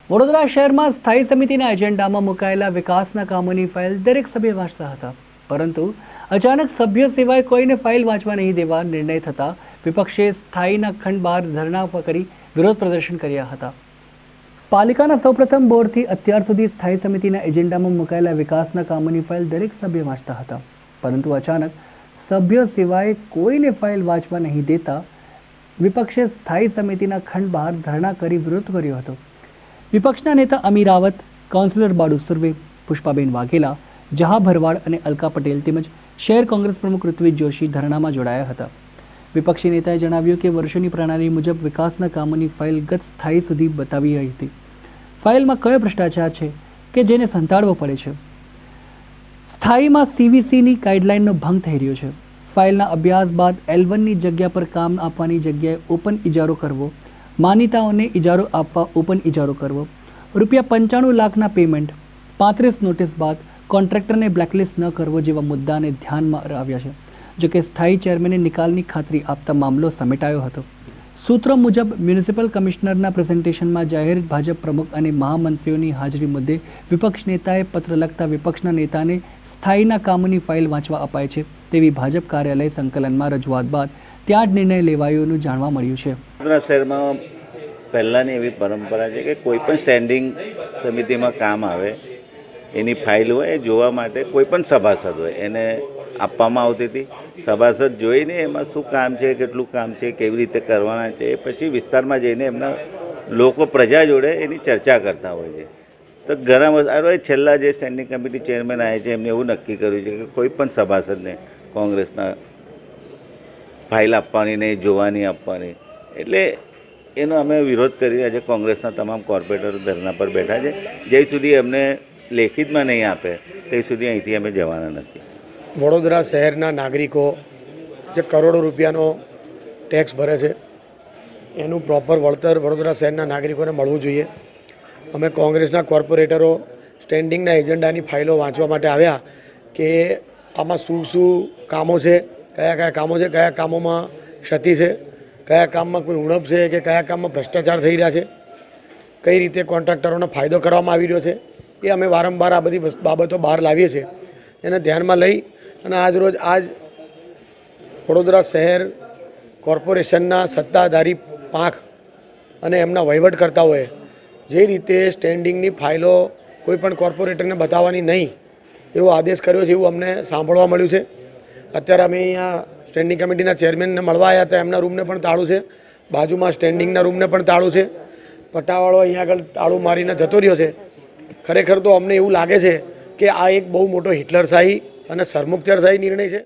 વડોદરા શહેરમાં સ્થાયી સમિતિના એજન્ડામાં મુકાયેલા વિકાસના કામોની ફાઇલ દરેક સભ્ય વાંચતા હતા, પરંતુ અચાનક સભ્ય સિવાય કોઈને ફાઇલ વાંચવા નહીં દેવા નિર્ણય થતા વિપક્ષે સ્થાયીના ખંડ બહાર ધરણા કરી વિરોધ પ્રદર્શન કર્યા હતા. પાલિકાના સૌપ્રથમ બોર્ડથી અત્યાર સુધી સ્થાયી સમિતિના એજન્ડામાં મુકાયેલા વિકાસના કામોની ફાઇલ દરેક સભ્ય વાંચતા હતા, પરંતુ અચાનક સભ્ય સિવાય કોઈને ફાઇલ વાંચવા નહીં દેતા વિપક્ષે સ્થાયી સમિતિના ખંડ બહાર ધરણા કરી વિરોધ કર્યો હતો. વિપક્ષના નેતા અમી રાવત, કાઉન્સિલર બાડુ સુર્વે, પુષ્પાબેન વાઘેલા, જહા ભરવાડ અને અલકા પટેલ તેમજ શહેર કોંગ્રેસ પ્રમુખ ઋત્વિજ જોશી ધરણામાં જોડાયા હતા. વિપક્ષી નેતાએ જણાવ્યું કે વર્ષોની પ્રણાલી મુજબ વિકાસના કામોની ફાઇલ ગત સ્થાયી સુધી બતાવી રહી હતી. ફાઇલમાં કયો ભ્રષ્ટાચાર છે કે જેને સંતાડવો પડે છે? સ્થાયીમાં સીવીસીની ગાઈડલાઇનનો ભંગ થઈ રહ્યો છે. ફાઇલના અભ્યાસ બાદ L1ની જગ્યા પર કામ આપવાની જગ્યાએ ઓપન ઇજારો કરવો, માન્યતાઓને ઇજારો આપવા ઓપન ઇજારો કરવો, ₹95 લાખના પેમેન્ટ, 35 નોટિસ બાદ કોન્ટ્રાક્ટરને બ્લેકલિસ્ટ ન કરવો જેવા મુદ્દાને ધ્યાનમાં આવ્યા છે. જોકે સ્થાયી ચેરમેને નિકાલની ખાતરી આપતા મામલો સમેટાયો હતો. સૂત્રો મુજબ મ્યુનિસિપલ કમિશનરના પ્રેઝન્ટેશનમાં જાહેર ભાજપ પ્રમુખ અને મહામંત્રીઓની હાજરી મુદ્દે વિપક્ષ નેતાએ પત્ર લખતા વિપક્ષના નેતાને સ્થાયીના કામોની ફાઇલ વાંચવા અપાય છે તેવી ભાજપ કાર્યાલય સંકલનમાં રજૂઆત બાદ ત્યાં જ નિર્ણય લેવાયોનું જાણવા મળ્યું છે. વડોદરા શહેરમાં પહેલાંની એવી પરંપરા છે કે કોઈ પણ સ્ટેન્ડિંગ સમિતિમાં કામ આવે એની ફાઇલ હોય એ જોવા માટે કોઈ પણ સભાસદ હોય એને આપવામાં આવતી હતી. સભાસદ જોઈને એમાં શું કામ છે, કેટલું કામ છે, કેવી રીતે કરવાના છે, પછી વિસ્તારમાં જઈને એમના લોકો પ્રજા જોડે એની ચર્ચા કરતા હોય છે. તો ઘણા વર્ષો છેલ્લા જે સ્ટેન્ડિંગ કમિટી ચેરમેન આવે છે એમને એવું નક્કી કર્યું છે કે કોઈ પણ સભાસદને કોંગ્રેસના ફાઇલ આપવાની નહીં, જોવાની આપવાની. એટલે એનો અમે વિરોધ કરી આજે કોંગ્રેસના તમામ કોર્પોરેટરો ધરણા પર બેઠા છે. જ્યાં સુધી અમને લેખિતમાં નહીં આપે ત્યાં સુધી અહીંથી અમે જવાના નથી. વડોદરા શહેરના નાગરિકો જે કરોડો રૂપિયાનો ટેક્સ ભરે છે એનું પ્રોપર વળતર વડોદરા શહેરના નાગરિકોને મળવું જોઈએ. અમે કોંગ્રેસના કોર્પોરેટરો સ્ટેન્ડિંગના એજન્ડાની ફાઇલો વાંચવા માટે આવ્યા કે આમાં શું શું કામો છે, કયા કયા કામો છે, કયા કામોમાં ક્ષતિ છે, કયા કામમાં કોઈ ઉણપ છે કે કયા કામમાં ભ્રષ્ટાચાર થઈ રહ્યા છે, કઈ રીતે કોન્ટ્રાક્ટરોને ફાયદો કરવામાં આવી રહ્યો છે. એ અમે વારંવાર આ બધી બાબતો બહાર લાવીએ છીએ. એને ધ્યાનમાં લઈ અને આજ વડોદરા શહેર કોર્પોરેશનના સત્તાધારી પાંખ અને એમના વહીવટકર્તાઓએ જે રીતે સ્ટેન્ડિંગની ફાઇલો કોઈ પણ કોર્પોરેટરને બતાવવાની નહીં એવો આદેશ કર્યો છે એવું અમને સાંભળવા મળ્યું છે. અત્યારે અમે અહીંયા સ્ટેન્ડિંગ કમિટીના ચેરમેનને મળવા આવ્યા હતા, એમના રૂમને પણ તાળું છે, બાજુમાં સ્ટેન્ડિંગના રૂમને પણ તાળું છે. પટ્ટાવાળો અહીંયા આગળ તાળું મારીને જતો રહ્યો છે. ખરેખર તો અમને એવું લાગે છે કે આ એક બહુ મોટો હિટલરશાહી અને સરમુખત્યારશાહી નિર્ણય છે.